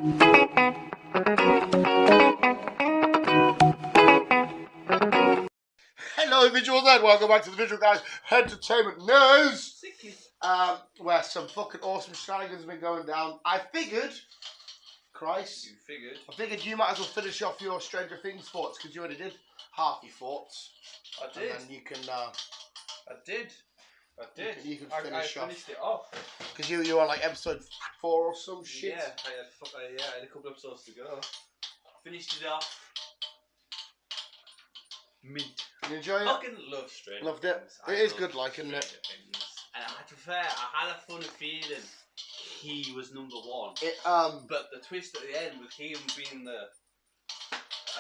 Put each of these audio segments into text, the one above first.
Hello, visuals, and welcome back to the Visual Guys Entertainment News. Where some fucking awesome shenanigans have been going down. I figured, Christ, I figured you might as well finish off your Stranger Things thoughts because you already did half your thoughts. I did. And then you can. I did. You can I finished it off. Because you were on like episode 4 or some shit. Yeah, I had a couple episodes to go. Finished it off. Mint. You enjoy it? Fucking love Stranger Loved it. Things. It is good, like, isn't it? And I prefer. I had a funny feeling he was number one. But the twist at the end with him being the.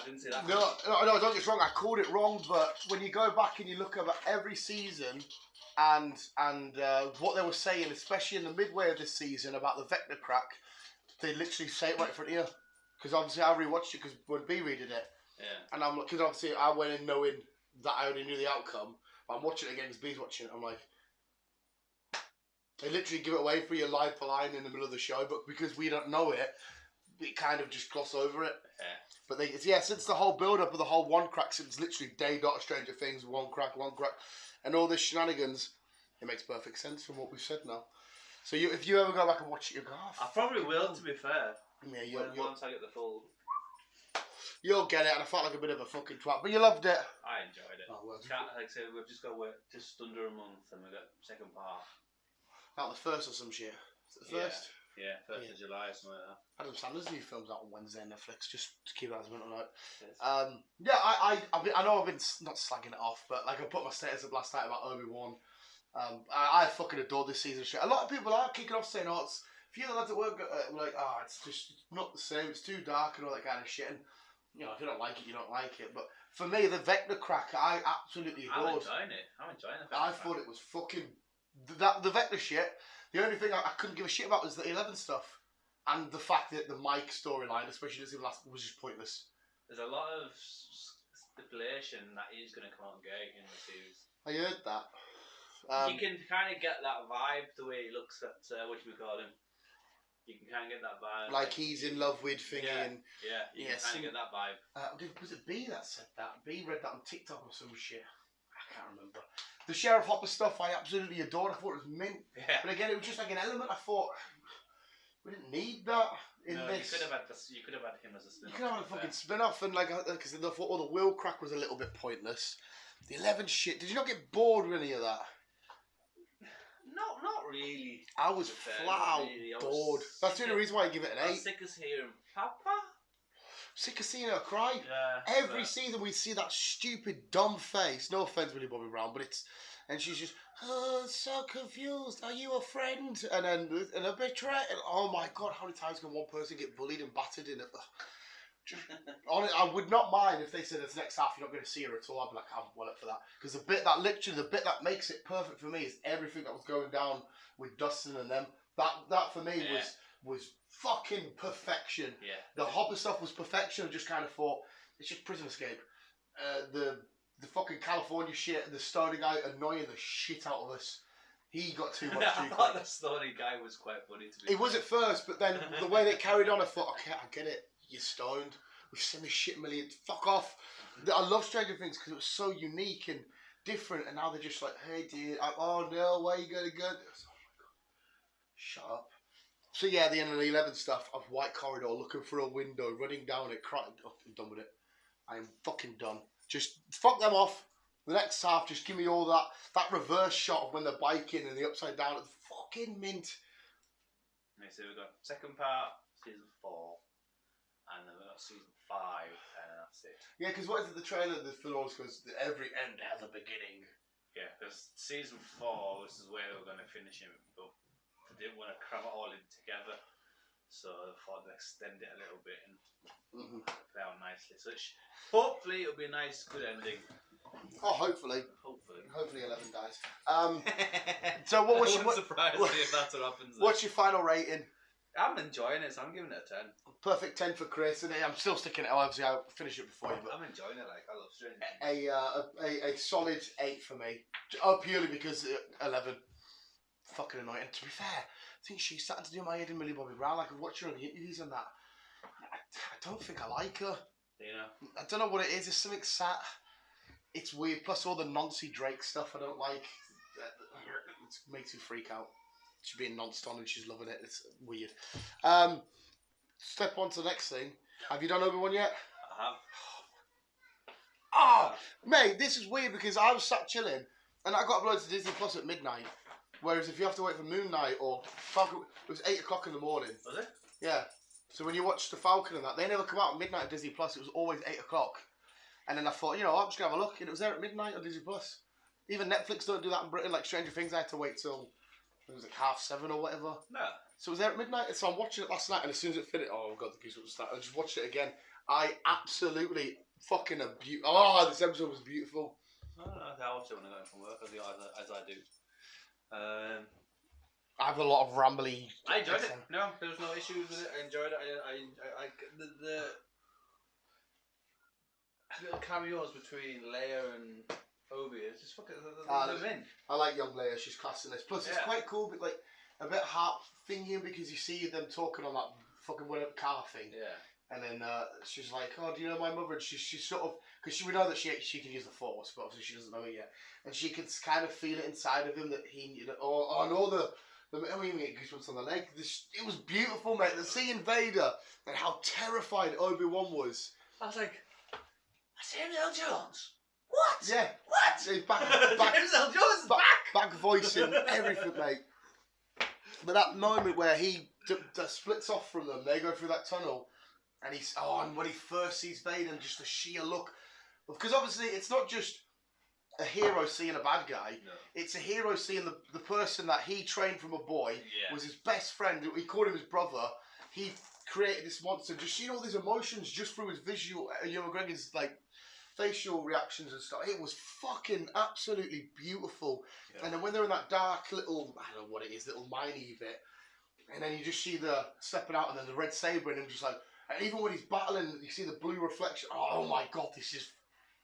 I didn't see that. No, don't get us wrong. I called it wrong, but when you go back and you look at every season and what they were saying, especially in the midway of this season about the vector crack, they literally say it right in front of you. Because obviously I rewatched it because when B readed it, and I'm because obviously I went in knowing that I already knew the outcome. But I'm watching it again because B's watching it. I'm like, they literally give it away for you line for line in the middle of the show, but because we don't know it, we kind of just gloss over it. Yeah. But since the whole build up of the whole one crack, since literally day dot Stranger Things, one crack, and all this shenanigans, it makes perfect sense from what we've said now. So if you ever go back and watch it, you go, oh, I probably will, to be fair. Yeah, once I get the full. You'll get it, and I felt like a bit of a fucking twat, but you loved it. I enjoyed it. Oh, well, like I said, we've just got to wait just under a month, and we've got second part. Not the first or some shit. Is it the first? Yeah, 1st of July or something like that. Adam Sandler's new film's out on Wednesday on Netflix, just to keep that as a mental note. Yes. I know I've been not slagging it off, but like I put my status up last night about Obi-Wan. I fucking adore this season shit. A lot of people are kicking off saying, oh, a few of the lads at work were like, oh, it's just not the same, it's too dark and all that kind of shit. And, you know, if you don't like it, you don't like it. But for me, the Vector Crack, I absolutely adored. I'm enjoying it. I thought it was fucking... The Vector shit, the only thing I couldn't give a shit about was the 11 stuff. And the fact that the Mike storyline, especially this last, was just pointless. There's a lot of stipulation that he's going to come out gay in the series. I heard that. You can kind of get that vibe the way he looks at, what do we call him? You can kind of get that vibe. Like he's in love with Thingy. Yeah, you can kind of get that vibe. Was it B that said that? B read that on TikTok or some shit. I can't remember. The Sheriff Hopper stuff I absolutely adored. I thought it was mint. Yeah. But again, it was just like an element. I thought, we didn't need that in this. You could have had him as a spin-off. You could have had a fucking spin-off, and like, because I thought, the Will crack was a little bit pointless. The 11 shit, did you not get bored with any of that? No, not really. I was flat out bored. That's the only reason why I give it an 8. I was sick of hearing Papa. Sick of seeing her cry. Yeah. Every season we see that stupid dumb face. No offense, Millie Bobby Brown, but and she's just, oh, so confused. Are you a friend? And then a betrayal. Oh my god, how many times can one person get bullied and battered in it? I would not mind if they said this next half you're not going to see her at all. I'd be like, I'm well up for that. Because the bit that makes it perfect for me is everything that was going down with Dustin and them. That for me was fucking perfection. Yeah. The Hopper stuff was perfection. I just kind of thought it's just Prison Escape. The fucking California shit, the Stony guy annoying the shit out of us. He got too much. I thought the Stony guy was quite funny to me. It was at first, but then the way they carried on, I thought, okay, I get it. You're stoned. We've seen this shit a million. Fuck off. I love Stranger Things because it was so unique and different, and now they're just like, hey, dude, oh no, where are you going to go? Oh my god. Shut up. So yeah, the end of the 11 stuff of White Corridor, looking through a window, running down it, crying. Oh, I'm done with it. I am fucking done. Just fuck them off. The next half, just give me all that reverse shot of when they're biking and the upside down. It's fucking mint. Okay, so we've got second part, season 4, and then we've got season 5, and that's it. Yeah, because what is it, the trailer, the film always goes, every end has a beginning. Yeah, because season 4, this is where they were going to finish it, but they didn't want to cram it all in together, so I thought they'd extend it a little bit and play out nicely. So hopefully it'll be a nice, good ending. Oh, hopefully. Hopefully 11 dies. So I wouldn't surprise me if that's what happens. What's your final rating? I'm enjoying it, so I'm giving it a 10. Perfect 10 for Chris, and I'm still sticking it. Obviously, I'll finish it before you. But I'm enjoying it. Like I love Stranger Things. A solid 8 for me. Oh, purely because 11. Fucking annoying. And to be fair, I think she's starting to do my head in Millie Bobby Brown. Like, I've watched her on the interviews and that. I don't think I like her. Do you know? I don't know what it is. It's something sat. It's weird. Plus all the Nancy Drake stuff I don't like. It makes me freak out. She's being nonced on and she's loving it. It's weird. Step on to the next thing. Have you done Obi-Wan yet? I have. Oh, mate, this is weird because I was sat chilling and I got uploaded to Disney Plus at midnight. Whereas if you have to wait for Moon Knight or Falcon, it was 8 o'clock in the morning. Was it? Yeah. So when you watch the Falcon and that, they never come out at midnight at Disney Plus. It was always 8 o'clock. And then I thought, you know, I'm just going to have a look. And it was there at midnight on Disney Plus. Even Netflix don't do that in Britain. Like Stranger Things, I had to wait till it was like 7:30 or whatever. No. So it was there at midnight. And so I'm watching it last night. And as soon as it finished, oh god, the goosebumps started. I just watched it again. I absolutely fucking abuse. Oh, this episode was beautiful. I watch it when I go from work, as I do. I have a lot of rambly. I enjoyed it. No, there was no issues with it. I enjoyed it. The little cameos between Leia and Obi is just fucking. They're in. I like young Leia. She's class in this. Plus, it's quite cool, but like a bit heart thingy because you see them talking on that fucking car thing. Yeah. And then she's like, "Oh, do you know my mother?" And she's sort of because we know that she can use the Force, but obviously she doesn't know it yet, and she can kind of feel it inside of him that he, you know, and all the I mean, get goosebumps on the leg. It was beautiful, mate. The seeing Vader and how terrified Obi-Wan was. I was like, "That's James L. Jones." What? Yeah. What? He's back, James L. Jones is back. Back voicing everything, mate. But that moment where he splits off from them, they go through that tunnel. And and when he first sees Vader and just the sheer look, because obviously it's not just a hero seeing a bad guy. No. It's a hero seeing the person that he trained from a boy, was his best friend. He called him his brother. He created this monster. Just seeing all these emotions just through his visual, Ewan McGregor's like facial reactions and stuff. It was fucking absolutely beautiful. Yeah. And then when they're in that dark little, I don't know what it is, little miney bit, and then you just see the stepping out and then the red saber and him just like. And even when he's battling, you see the blue reflection. Oh my god, this is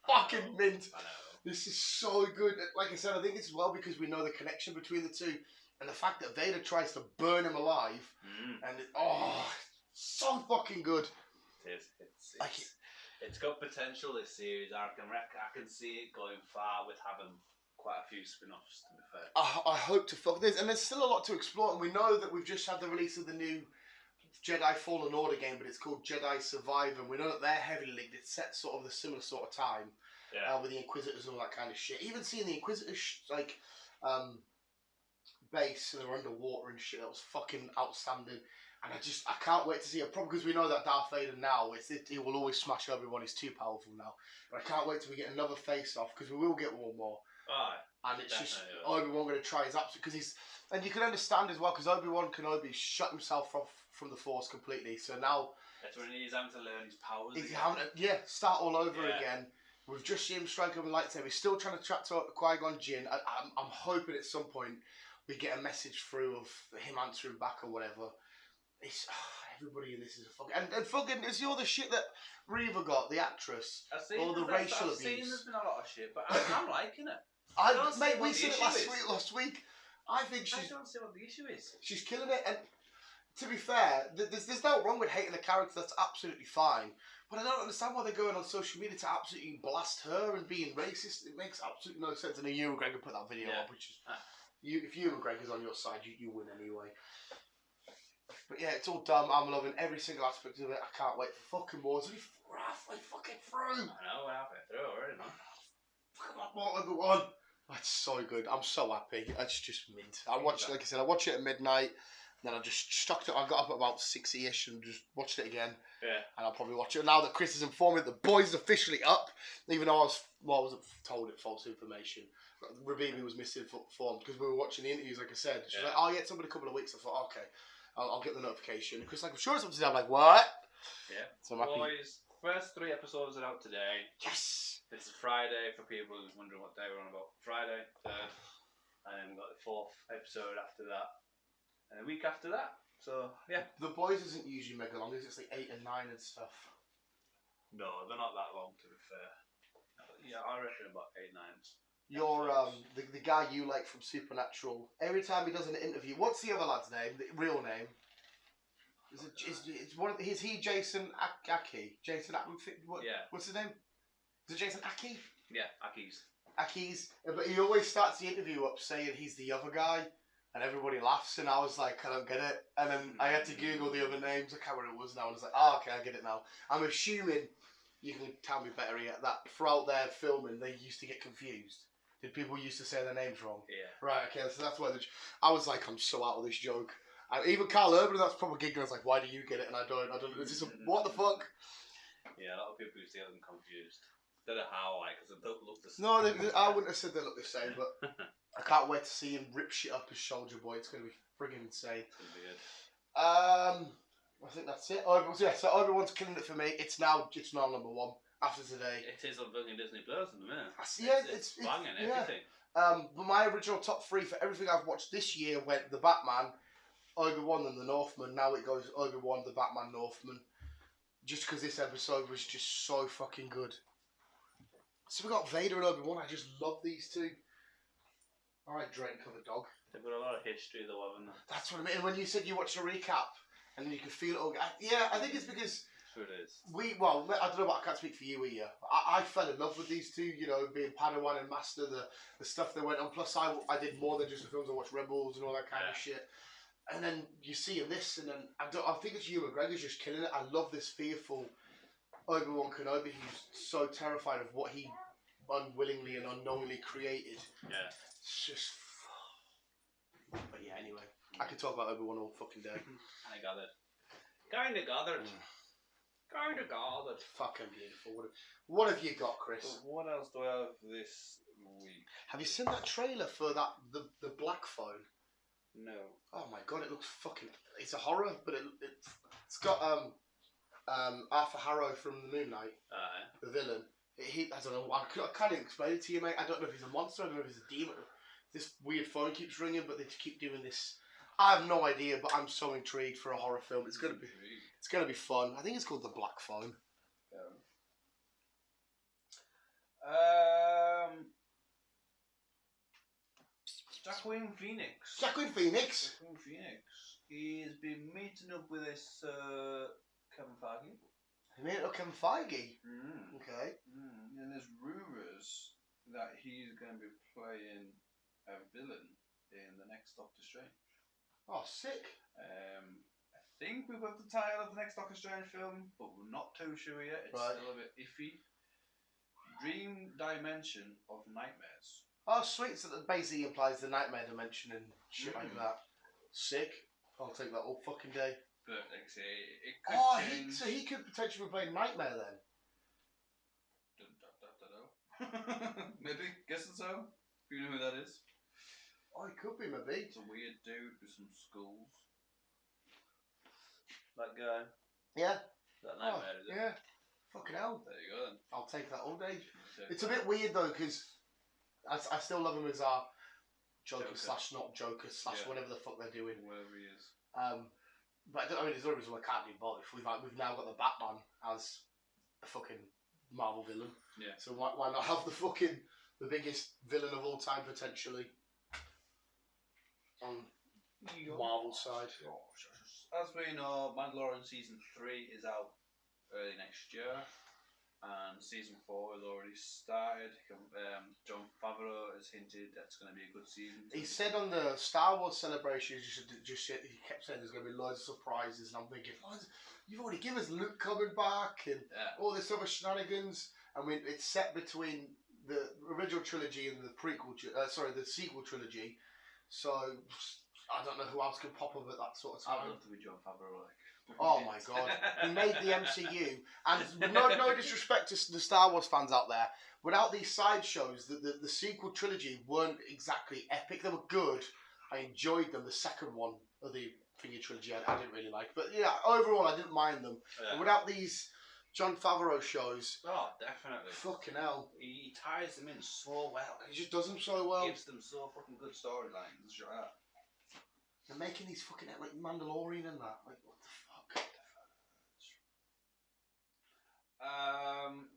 fucking mint. I know. This is so good. Like I said, I think it's well because we know the connection between the two. And the fact that Vader tries to burn him alive. And so fucking good. It is. It's got potential, this series. I can see it going far with having quite a few spin-offs, to be fair. I hope to fuck this. And there's still a lot to explore. And we know that we've just had the release of the new Jedi Fallen Order game, but it's called Jedi Survivor, and we know that they're heavily linked. It's set sort of the similar sort of time, with the Inquisitors and all that kind of shit. Even seeing the Inquisitors base and they're underwater and shit, that was fucking outstanding. And I can't wait to see it. Probably because we know that Darth Vader now, he will always smash Obi-Wan. He's too powerful now. But I can't wait till we get another face-off because we will get one more. And it's just Obi-Wan going to try his absolute because and you can understand as well because Obi-Wan Kenobi shut himself off from the Force completely. So now that's when he's having to learn his powers. He's having to, start all over again. We've just seen him strike up a lightsaber. He's still trying to track to Qui-Gon Jinn. I'm hoping at some point we get a message through of him answering back or whatever. It's everybody in this is a fucking and fucking it's all the shit that Reva got, the actress, all the racial abuse. I've seen there's been a lot of shit, but I'm liking it. Mate, we seen it last week. I think I don't see what the issue is. She's killing it, and to be fair, there's no wrong with hating the character. That's absolutely fine. But I don't understand why they're going on social media to absolutely blast her and being racist. It makes absolutely no sense. And then Ewan McGregor put that video up, which is if Ewan McGregor's on your side, you win anyway. But yeah, it's all dumb. I'm loving every single aspect of it. I can't wait for fucking more. We're halfway fucking through. I know, we're halfway through already, man. Fucking one. That's so good. I'm so happy. It's just mint. Like I said, I watched it at midnight. Then I just stuck it. I got up at about 6-ish and just watched it again. Yeah. And I'll probably watch it now that Chris has informed me that the boys is officially up. Even though I wasn't told it false information. Rabibi was misinformed because we were watching the interviews. Like I said, she's like, "Oh yeah, it's over a couple of weeks." I thought, okay, I'll get the notification. Chris like, "I'm sure it's up today." I'm like, "What?" Yeah. So I'm happy. Boys, first 3 episodes are out today. Yes. This is Friday for people who's wondering what day we're on about. Friday, 3rd, and then we've got the 4th episode after that. And a week after that, so yeah. The Boys isn't usually mega long, is it? It's like 8 and 9 and stuff. No, they're not that long to be fair. Yeah, I reckon about 8, 9. You're the guy you like from Supernatural. Every time he does an interview, what's the other lad's name? The real name? Is he Jason Aki? Jason what? Yeah. What's his name? Is it Jason Aki? Yeah, Aki's. Aki's. But he always starts the interview up saying he's the other guy, and everybody laughs. And I was like, I don't get it. And then I had to Google the other names. I can't remember what it was now. And I was like, oh, okay, I get it now. I'm assuming you can tell me better yet that throughout their filming they used to get confused. Did people used to say their names wrong? Yeah. Right. Okay. So that's why I was like, I'm so out of this joke. And even Carl Urban, that's probably giggling. I was like, why do you get it and I don't? Is this what the fuck? Yeah, a lot of people used to get them confused. Don't know how, because they don't look the same. No, I wouldn't have said they look the same, but I can't wait to see him rip shit up as Soldier Boy. It's going to be friggin' insane. It's going to be good. I think that's it. So Obi-Wan's killing it for me. It's now number one after today. It is on fucking Disney Plus in a minute. It's banging yeah. everything. But my original top three for everything I've watched this year went The Batman, Obi-Wan and The Northman. Now it goes Obi-Wan, The Batman, Northman. Just because this episode was just so fucking good. So we got Vader and Obi-Wan. I just love these two. Alright, Drake, cover dog. They've got a lot of history though, haven't they? That's what I mean. When you said you watched a recap and then you could feel it all. I think it's because Sure it is. I don't know, but I can't speak for you either. I fell in love with these two, being Padawan and Master, the stuff they went on. Plus, I did more than just the films. I watched Rebels and all that kind of shit. And then you see in this, and then I think it's Ewan McGregor's just killing it. I love this fearful Obi-Wan Kenobi who's so terrified of what he unwillingly and unknowingly created. Yeah. It's just. But yeah, anyway, I could talk about Obi-Wan all fucking day. I got it. Kinda gathered. Kinda gathered. Fucking beautiful. What have you got, Chris? So what else do I have this week? Have you seen that trailer for the Black Phone? No. Oh my god, it looks fucking. It's a horror, but it's got Arthur Harrow from the Moon Knight, the villain. I don't know. I can't even explain it to you, mate. I don't know if he's a monster. I don't know if he's a demon. This weird phone keeps ringing, but they keep doing this. I have no idea, but I'm so intrigued for a horror film. It's gonna be fun. I think it's called The Black Phone. Joaquin Phoenix. Joaquin Phoenix. He's been meeting up with this Kevin Feige. He made it up Kevin Feige. Okay. And there's rumours that he's going to be playing a villain in the next Doctor Strange. Oh, sick. I think we've got the title of the next Doctor Strange film, but we're not too sure yet. It's still a bit iffy. Dream Dimension of Nightmares. Oh, sweet. So that basically implies the nightmare dimension and shit like that. Sick. I'll take that all fucking day. But like I say, it could change. So he could potentially be playing Nightmare then. Maybe. Guessing so. Do you know who that is? Oh, he could be, maybe. It's a weird dude with some skulls. That guy. Yeah. That Nightmare, is it? Yeah. Fucking hell. There you go then. I'll take that all day. It's a bit weird though, because I still love him as our Joker / not Joker / whatever the fuck they're doing. Wherever he is. But there's no reason why I can't do both. We've now got the Batman as a fucking Marvel villain. Yeah. So why not have the biggest villain of all time potentially on Marvel side? As we know, Mandalorian season 3 is out early next year, and season 4 has already started. Jon Favreau has hinted that's going to be a good season. He said on the Star Wars celebration, he kept saying there's going to be loads of surprises, and I'm thinking, you've already given us Luke coming back and all this other shenanigans. I mean, it's set between the original trilogy and the the sequel trilogy. So I don't know who else can pop up at that sort of time. I'd love to be Jon Favreau. Oh my god, he made the MCU, and no disrespect to the Star Wars fans out there. Without these side shows, the sequel trilogy weren't exactly epic. They were good. I enjoyed them. The second one of the trilogy, I didn't really like, but yeah, overall I didn't mind them. Yeah. And without these Jon Favreau shows, oh, definitely. Fucking hell, he ties them in so well. He just does them so well. Gives them so fucking good storylines. They're making these fucking like Mandalorian and that. Like, what the fuck?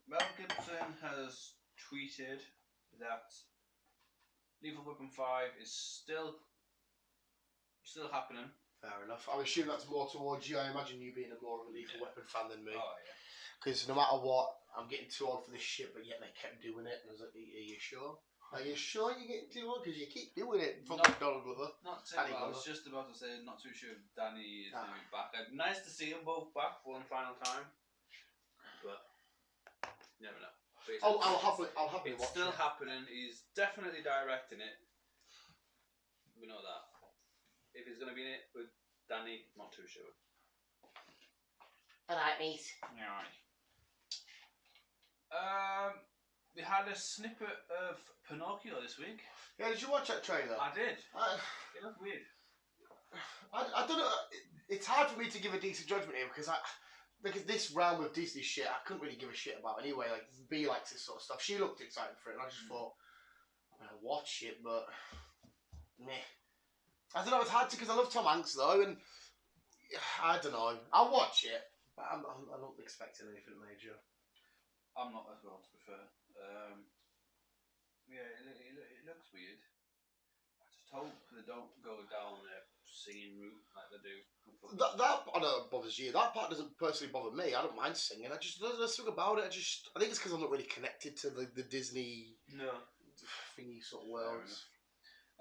Mel Gibson has tweeted that Lethal Weapon 5 is still happening. Fair enough. I'm assuming that's more towards you. I imagine you being a more of a Lethal Weapon fan than me. Oh yeah. Because no matter what, I'm getting too old for this shit, but yet they kept doing it. And I was like, are you sure? Are you sure you're getting too old? Because you keep doing it. Fucking Donald Glover. Not too. Danny I was Glover. just about to say, not too sure if Danny is going to be back. Nice to see them both back for one final time, but you never know. I'll happily It's watch still it. happening. He's definitely directing it. We know that. If he's going to be in it with Danny, not too sure. Alright, mate. Alright. We had a snippet of Pinocchio this week. Yeah, did you watch that trailer? I did. It looked weird. I don't know. It's hard for me to give a decent judgment here because this realm of Disney shit, I couldn't really give a shit about anyway. Like, B likes this sort of stuff. She looked excited for it, and I just thought, I'll watch it, but meh. I don't know. It's hard to because I love Tom Hanks though, and I don't know. I'll watch it, but I'm not expecting anything major. I'm not as well, to be fair. Yeah, it looks weird. I just hope they don't go down a singing route like they do. That I know it bothers you. That part doesn't personally bother me. I don't mind singing. There's something about it. I think it's because I'm not really connected to the Disney thingy sort of worlds.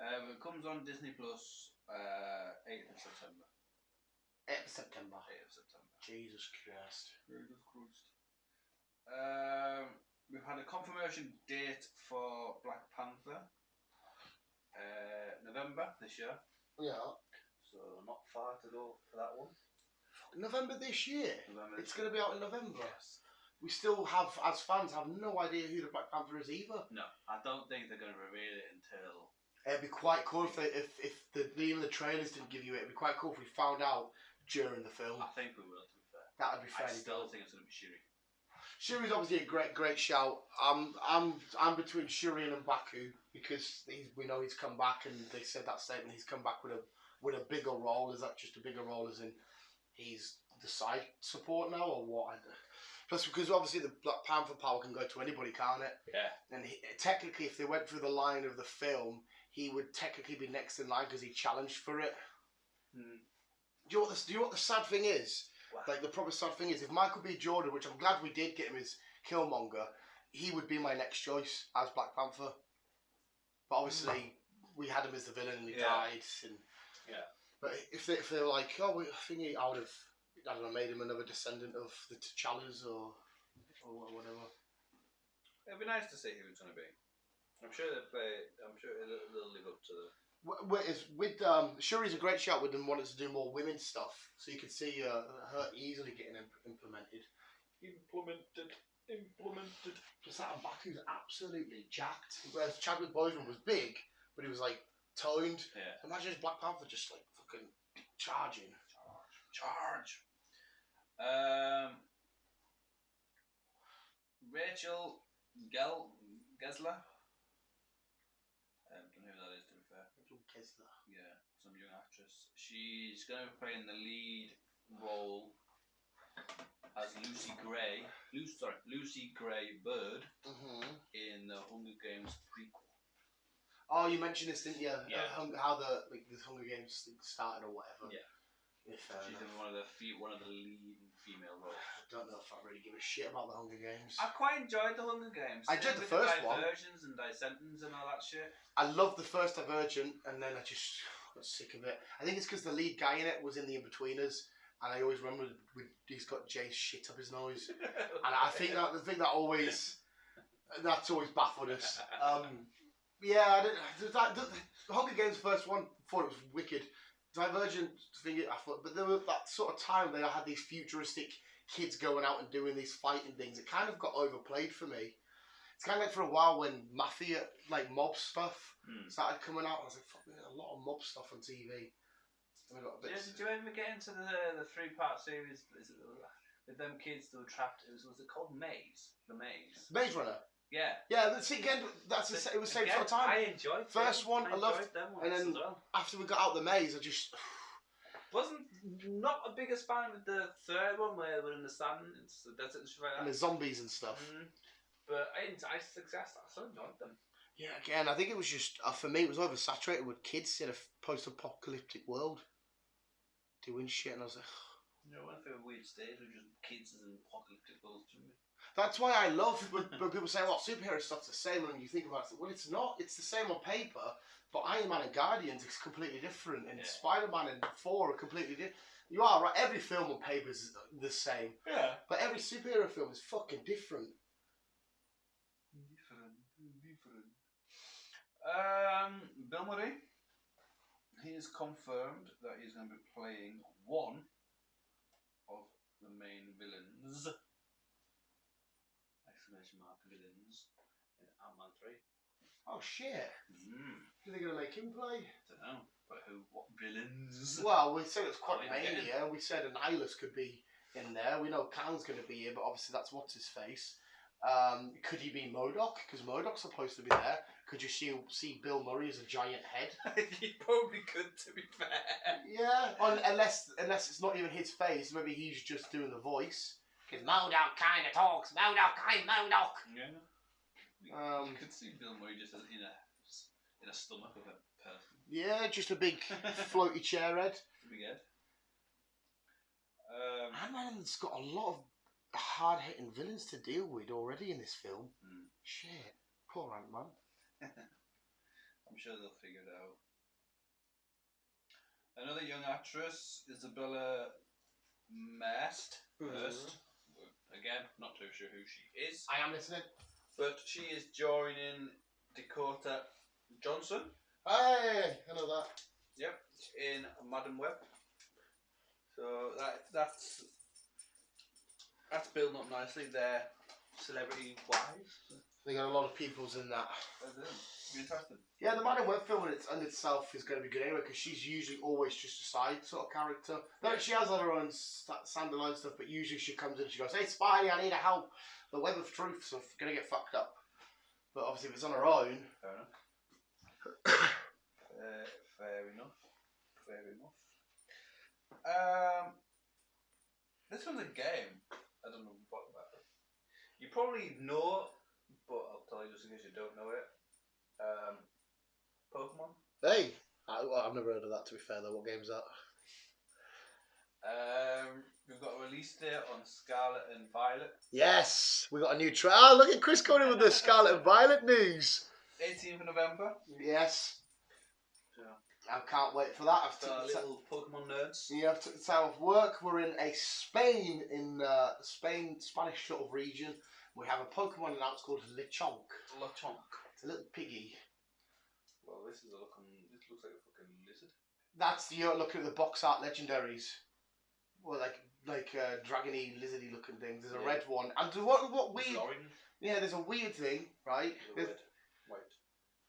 It comes on Disney Plus 8th of September. 8th of September. 8th of September. Jesus Christ. We've had a confirmation date for Black Panther. November this year. Yeah. So not far to go for that one. November this year? It's going to be out in November? Yes. We still have, as fans, have no idea who the Black Panther is either. No, I don't think they're going to reveal it until... It'd be quite cool even the trailers didn't give you it. It'd be quite cool if we found out during the film. I think we will, to be fair. That would be fairly I still think it's going to be Shuri. Shuri's obviously a great shout. I'm between Shuri and M'Baku because we know he's come back, and they said that statement. He's come back with a bigger role. Is that just a bigger role, as in he's the side support now, or what? Plus, because obviously the Black Panther power can go to anybody, can't it? Yeah. And technically, if they went through the line of the film, he would technically be next in line because he challenged for it. Hmm. Do you know what the sad thing is? Wow. Like, the proper sad thing is, if Michael B. Jordan, which I'm glad we did get him as Killmonger, he would be my next choice as Black Panther. But obviously, we had him as the villain and he died. And, but if they were like, I think I would have, I don't know, made him another descendant of the T'Challas or whatever. It'd be nice to see who it's going to be. I'm sure they'll live up to the... With Shuri's a great shout with them wanting to do more women's stuff, so you could see her easily getting implemented. Just that M'Baku's absolutely jacked. Whereas Chadwick Boseman was big, but he was like toned. Yeah. Imagine Black Panther just like fucking charging. Charge. Rachel Gesler. Don't know who that is, to be fair. Yeah, some young actress. She's going to be playing the lead role as Lucy Gray Bird in the Hunger Games prequel. Oh, you mentioned this, didn't you? Yeah. How the Hunger Games started or whatever. Yeah. She's in one of the lead female roles. I don't know if I really give a shit about the Hunger Games. I quite enjoyed the Hunger Games. I enjoyed the first one. Diversions and Dissentants and all that shit. I loved the first Divergent, and then I just got sick of it. I think it's because the lead guy in it was in the In-Betweeners, and I always remember he's got Jay's shit up his nose, and I think that that's always baffled us. Yeah, the Hunger Games first one, thought it was wicked. Divergent thing, I thought, but there was that sort of time they had these futuristic kids going out and doing these fighting things. It kind of got overplayed for me. It's kind of like for a while when mafia, like mob stuff, started coming out. I was like, fuck, there's a lot of mob stuff on TV. And I got a bit... Did you ever get into the 3-part series with them kids that were trapped? Was it called Maze? The Maze. Maze Runner. Yeah. Yeah, see, again, it was the same sort of time. I enjoyed First one, I loved, them ones and then as well. after we got out the maze, I just... Wasn't not a biggest fan with the third one where they were in the sand, it's the desert and shit like that. And the zombies and stuff. But I still enjoyed them. Yeah, again, I think it was just, for me, it was oversaturated with kids in a post-apocalyptic world. doing shit, and I was like, You know, one of the weird stage with just kids and apocalyptic worlds to me. that's why I love when people say, well, superhero stuff's the same, and you think about it, well, it's not. It's the same on paper, but Iron Man and Guardians is completely different, and Spider-Man and Thor are completely different. You are right, every film on paper is the same. Yeah. But every superhero film is fucking different. Different. Bill Murray, he is confirmed that he's going to be playing one of the main villains. Exclamation mark villains in Ant-Man 3. Oh shit. Who are they going to make him play? Don't know, but what villains? Well, we said it's Quantumania. We said Annihilus could be in there. We know Khan's going to be here, but obviously that's what's his face. Could he be MODOK? Because MODOK's supposed to be there. Could you see Bill Murray as a giant head? He probably could, to be fair. Yeah, unless it's not even his face. Maybe he's just doing the voice. Because MODOK kind of talks. MODOK, I'm MODOK. Yeah. You could see Bill Murray just in a stomach of a person. Yeah, just a big floaty chair head. Big head. Ant-Man's got a lot of hard-hitting villains to deal with already in this film. Shit. Poor Ant-Man. I'm sure they'll figure it out. Another young actress, Isabella Merced. Again, not too sure who she is. I am listening. But she is joining Dakota Johnson. Hey, I know that. Yep, in Madam Web. So that's building up nicely there, celebrity-wise. They got a lot of peoples in that. Interesting. Yeah, the Madam Web film in itself is going to be good anyway, because she's usually always just a side sort of character. No, she has her own standalone stuff, but usually she comes in and she goes, "Hey Spidey, I need a help. The web of truth, so I'm going to get fucked up." But obviously if it's on her own... Fair enough. Fair enough. This one's a game. I don't know what about it. You probably know, but I'll tell you just in case you don't know it. Pokemon. Hey! I've never heard of that, to be fair, though. What game's that? We've got a release date on Scarlet and Violet. Yes! We got a new trailer. Look at Chris coming in with the Scarlet and Violet news. 18th of November. Yes. Yeah. I can't wait for that. Little Pokemon nerds. Yeah, I've took the time off work. We're in Spain, Spanish sort of region. We have a Pokemon announced called Lechonk. It's a little piggy. Well, this looks like a fucking lizard. That's you're looking at the box art legendaries. Well, like dragony, lizardy looking things. There's a red one, and what weird? Yeah, there's a weird thing, right? White.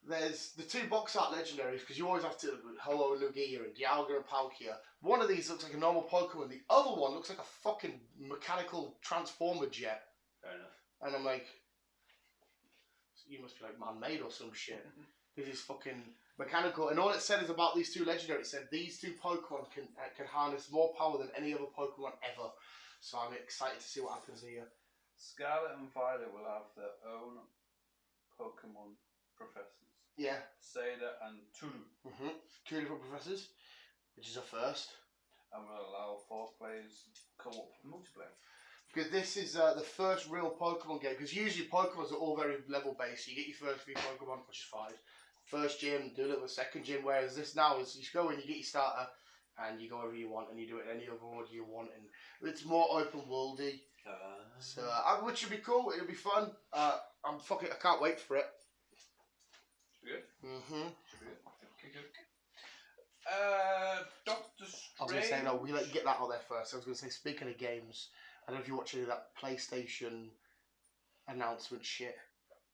There's the two box art legendaries, because you always have to Ho-Oh, Lugia and Dialga and Palkia. One of these looks like a normal Pokemon. The other one looks like a fucking mechanical transformer jet. Fair enough. And I'm like, you must be like man-made or some shit. This is fucking mechanical. And all it said is about these two legendaries. It said these two Pokemon can harness more power than any other Pokemon ever. So I'm excited to see what happens here. Scarlet and Violet will have their own Pokemon professors. Yeah. Seda and Tulu. Two different professors, which is a first. And will allow 4 players co-op multiplayer. Because this is the first real Pokemon game. Because usually Pokemons are all very level based. You get your first 3 Pokemon, which is 5. First gym, do a little second gym. Whereas this now is you go in, you get your starter, and you go wherever you want, and you do it in any other order you want. And it's more open worldy. So which should be cool. It'll be fun. I can't wait for it. Good. Good. Doctor Strange. I was going to say, no, we let you get that out there first. I was going to say, speaking of games, I don't know if you watched any of that PlayStation announcement shit.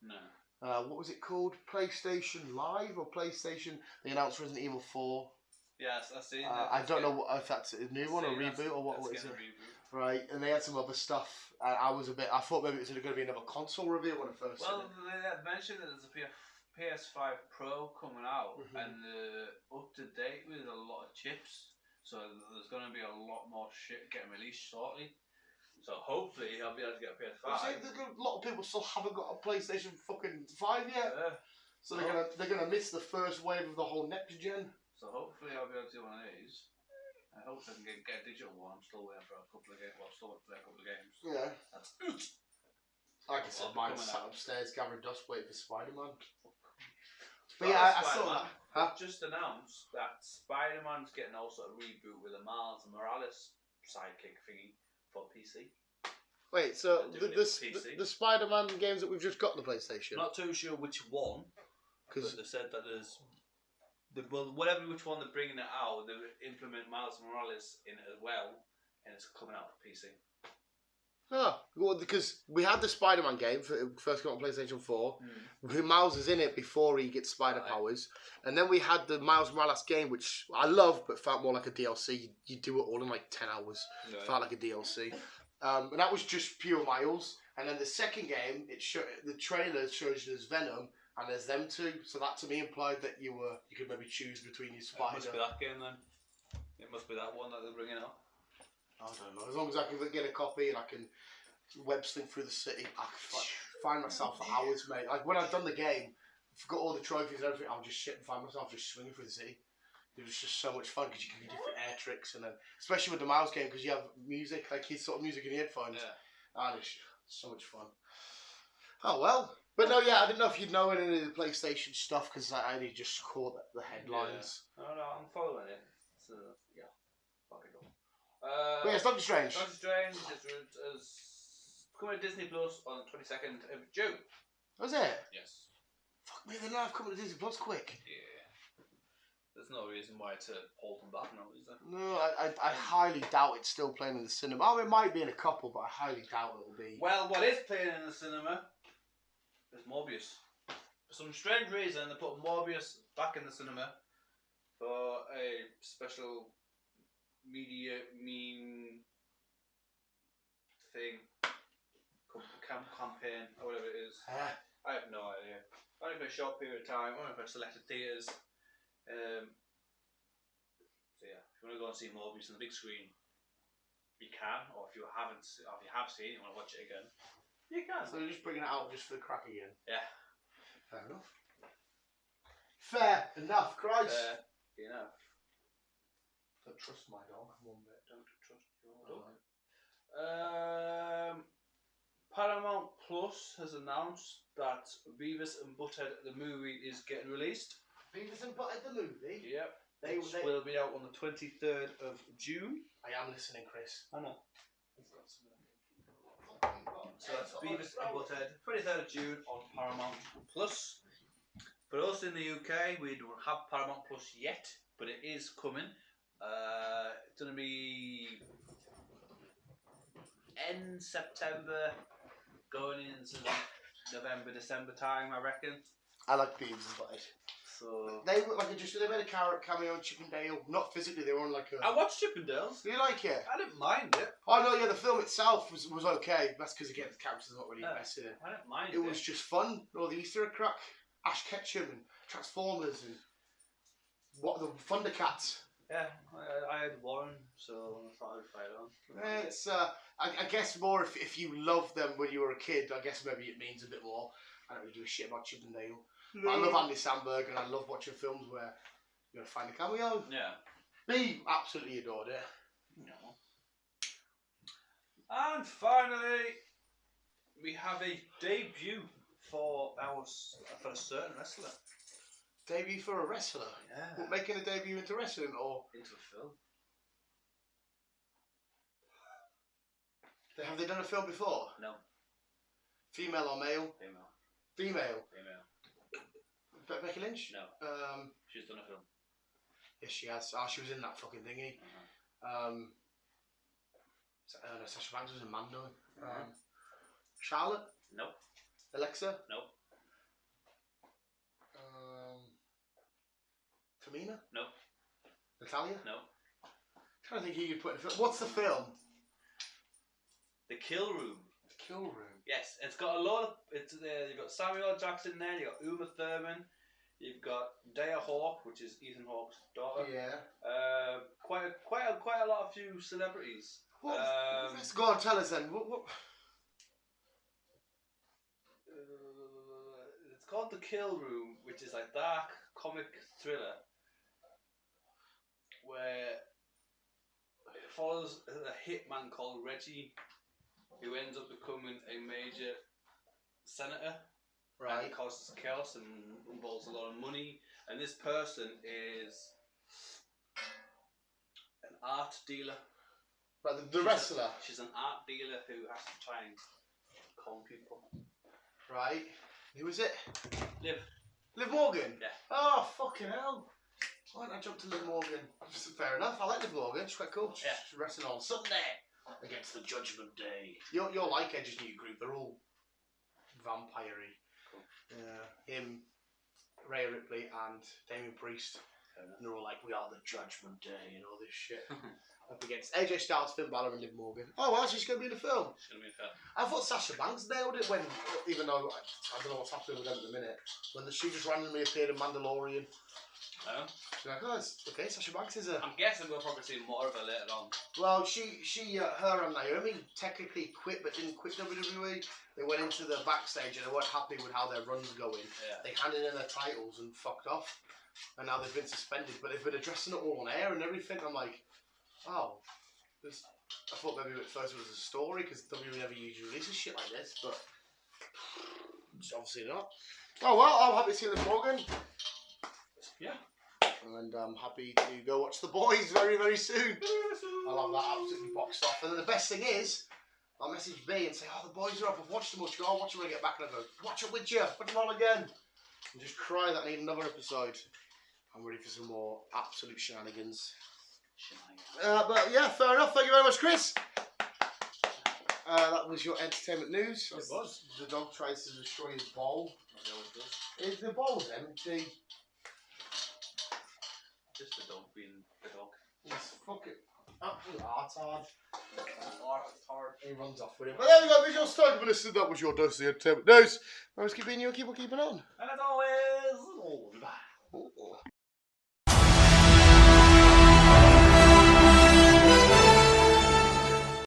No. What was it called? PlayStation Live or PlayStation? They announced Resident Evil 4. Yes, I've seen I don't know if that's a new one or reboot or what is it. Right, and they had some other stuff. I thought maybe it was going to be another console review when I first Well, they had mentioned that there's a PS5 Pro coming out and up to date with a lot of chips. So there's going to be a lot more shit getting released shortly. So hopefully I'll be able to get a PS5. A lot of people still haven't got a PlayStation fucking 5 yet. So they're gonna miss the first wave of the whole next gen. So hopefully I'll be able to do one of these. I hope I can get a digital one. I'm still waiting for a couple of games. Well, still waiting for a couple of games. Yeah. That's Like I said, mine's sat out. upstairs gathering dust waiting for Spider-Man. But Well, yeah, I saw that. Huh? Just announced that Spider-Man's getting also a reboot with a Miles Morales sidekick thingy for PC. Wait, so They're doing it for PC. the Spider-Man games that we've just got on the PlayStation? Not too sure which one, because they said that there's whatever which one they're bringing it out, they implement Miles Morales in it as well, and it's coming out for PC. Oh, well, because we had the Spider-Man game for first got on PlayStation 4. Miles is in it before he gets spider powers, and then we had the Miles Morales game, which I love, but felt more like a DLC. You do it all in like 10 hours. Right. Felt like a DLC, and that was just pure Miles. And then the second game, the trailer shows you there's Venom and there's them two. So that to me implied that you could maybe choose between your spider. It must be that game then. It must be that one that they're bringing up. I don't know. As long as I can get a copy and I can web slink through the city, I can find myself for hours, mate. Like when I've done the game, forgot all the trophies and everything, I'll just sit and find myself just swinging through the city. It was just so much fun because you can do different air tricks, and then especially with the Miles game because you have music, like his sort of music in the headphones. Yeah. And it's so much fun. Oh well. But no, yeah, I didn't know if you'd know any of the PlayStation stuff because I only just caught the headlines. Yeah. No, I'm following it. So yeah, probably go. But yeah, it's Doctor Strange. Doctor Strange is coming to Disney Plus on the 22nd of June. Was it? Yes. Fuck me, they're not coming to Disney Plus quick. Yeah. There's no reason why to hold them back now, is there? No, I highly doubt it's still playing in the cinema. I mean, it might be in a couple, but I highly doubt it will be. Well, what is playing in the cinema is Morbius. For some strange reason, they put Morbius back in the cinema for a special media meme thing, campaign, or whatever it is. I have no idea. Only for a short period of time, only for selected theatres. So yeah, if you want to go and see Morbius on the big screen, you can. Or if you have seen it, you want to watch it again, you can. So you're just bringing it out just for the crack again. Yeah. Fair enough. Fair enough, Christ. Fair enough. Don't trust my dog one bit. Don't trust your dog. Paramount Plus has announced that Beavis and Butthead the movie is getting released. Beavis and Butthead the movie? Yep. They will be out on the 23rd of June. I am listening, Chris. I know. So that's Beavis and Butthead, 23rd of June on Paramount Plus. For us in the UK, we don't have Paramount Plus yet, but it is coming. It's going to be end September, going into November, December time, I reckon. I like Beavis and Butthead. So they look like they made a cameo on Chip and Dale. Not physically, they were on like a. I watched Chip and Dale's. Do you like it? I didn't mind it. Oh no, yeah, the film itself was okay. That's because again, the characters not really invested in. I didn't mind it. It was just fun. All the Easter egg crack, Ash Ketchum and Transformers and what the Thundercats. Yeah, I had Warren, so I thought I'd try it on. It's I guess more if you loved them when you were a kid. I guess maybe it means a bit more. I don't really give a shit about Chip and Dale. But I love Andy Samberg and I love watching films where you're gonna find a cameo. Yeah. Me absolutely adored it. No. And finally, we have a debut for a certain wrestler. Debut for a wrestler? Yeah. What, making a debut into wrestling or into a film? Have they done a film before? No. Female or male? Female. Female? Female. Becky Lynch? No. She's done a film. Yes, she has. Oh, she was in that fucking thingy. Sasha Banks was in Mando. Charlotte? No. Alexa? No. Tamina? No. Natalia? No. I'm trying to think who you'd put in the film. What's the film? The Kill Room. The Kill Room? Yes, it's got a lot of. You've got Samuel L. Jackson there. You've got Uma Thurman. You've got Daya Hawke, which is Ethan Hawke's daughter. Yeah. Quite a lot of few celebrities. What? Let's go on, tell us then. What? It's called The Kill Room, which is like dark comic thriller, where follows a hitman called Reggie, who ends up becoming a major senator. And he causes chaos and involves a lot of money. And this person is an art dealer. Right, the wrestler. She's an art dealer who has to try and con people. Right. Who is it? Liv Morgan? Yeah. Oh, fucking hell. Why didn't I jump to Liv Morgan? Fair enough. I like Liv Morgan. She's quite cool. She's wrestling on Sunday against the Judgment Day. You're like Edge's new group. They're all vampire-y. Cool. Him, Rhea Ripley, and Damien Priest. And they're all like, we are the Judgment Day and all this shit. Up against AJ Styles, Finn Balor, and Liv Morgan. Oh, well, she's going to be in the film. She's going to be in the film. I thought Sasha Banks nailed it when, even though I don't know what's happening with them at the minute, when she just randomly appeared in Mandalorian. Oh. She's like, oh, it's okay, Sasha Banks is a... I'm guessing we'll probably see more of her later on. Well, her and Naomi technically quit, but didn't quit WWE. They went into the backstage and they weren't happy with how their run's going. Yeah. They handed in their titles and fucked off. And now they've been suspended, but they've been addressing it all on air and everything. I'm like, oh, I thought maybe at first it was a story because WWE never usually releases shit like this, but it's obviously not. Oh well, I'm happy to see Liv Morgan. Yeah. And I'm happy to go watch The Boys very, very soon. I'll have that absolutely boxed off. And then the best thing is, I'll message B and say, oh, The Boys are up, I've watched them all. She goes, I'll watch them when I get back. And I go, watch it with you, watch them all again. And just cry that I need another episode. I'm ready for some more absolute shenanigans. But yeah, fair enough. Thank you very much, Chris. That was your entertainment news. It was. The dog tries to destroy his bowl. It always does. Is the bowl empty? Just the dog being the dog. He's fucking absolute hard. Hard. He runs off with it. But there we go, visual story. But listen, that was your dose of the entertainment news. Let's keep on keeping on. And as always.